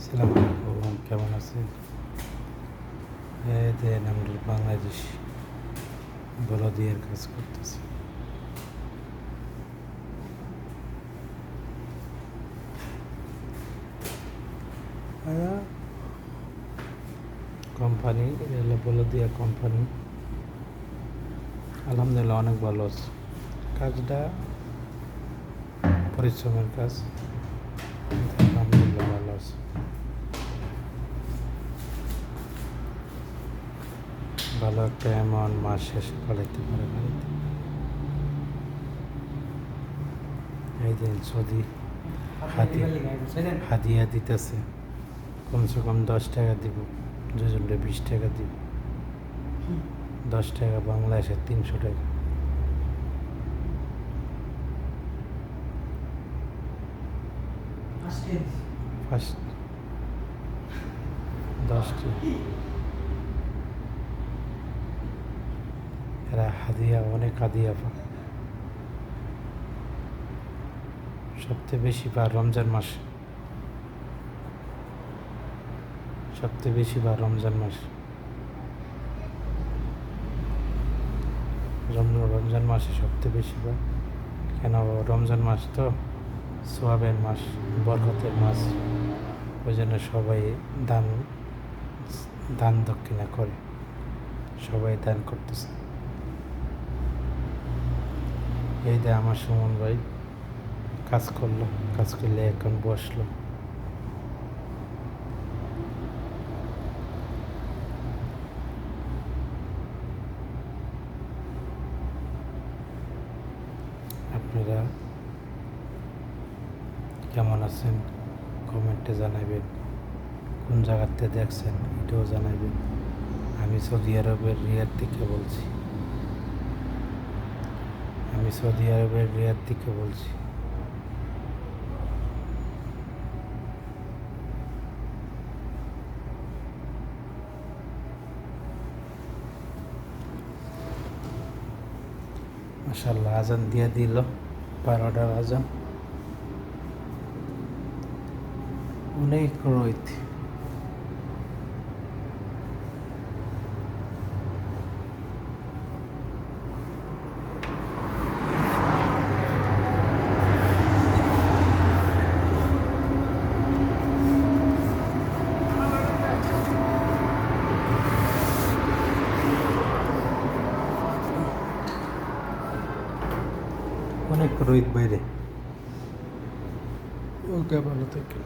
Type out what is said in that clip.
সালাম আলাইকুম, কেমন আছেন? এই দেন আমরা বাংলাদেশ বলদিয়ার কাজ করতেছি। কোম্পানি এগুলো বলদিয়া কোম্পানি, আলহামদুলিল্লাহ অনেক ভালো আছে। কাজটা পরিশ্রমের কাজ, আলহামদুলিল্লাহ ভালো আছে। ভালো একটা অ্যামাউন্ট মাস শেষে পাঠাইতে পারে বাড়িতে। এই দিন সৌদি হাদিয়া দিতেছে, কমসে কম 10 টাকা দিব, 20 টাকা দিব। 10 টাকা বাংলাদেশের 300 টাকা। ফার্স্ট 10টি এরা হাদিয়া, অনেক হাদিয়া পায়। সবচেয়ে বেশি পায় রমজান মাসে, সবচেয়ে বেশি পায় রমজান মাসে। রমজান মাসে সবচেয়ে বেশি পায়। কেন? রমজান মাস তো সোয়াবের মাস, বরকতের মাস, ওই জন্য সবাই দান দান দক্ষিণা করে, সবাই দান করতেছে। এই যে আমার সুমন ভাই কাজ করলো, কাজ করলে এখন বসলো। আপনারা কেমন আছেন কমেন্টে জানাবেন, কোন জায়গাতে দেখছেন এটাও জানাবেন। আমি সৌদি আরবের রিয়াদ থেকে বলছি, মাশাআল্লাহ আজান দিয়ে দিল, 12টার আজান। অনেক রোদ, অনেক রোদ বাইরে। ওকে, ভালো থেকে।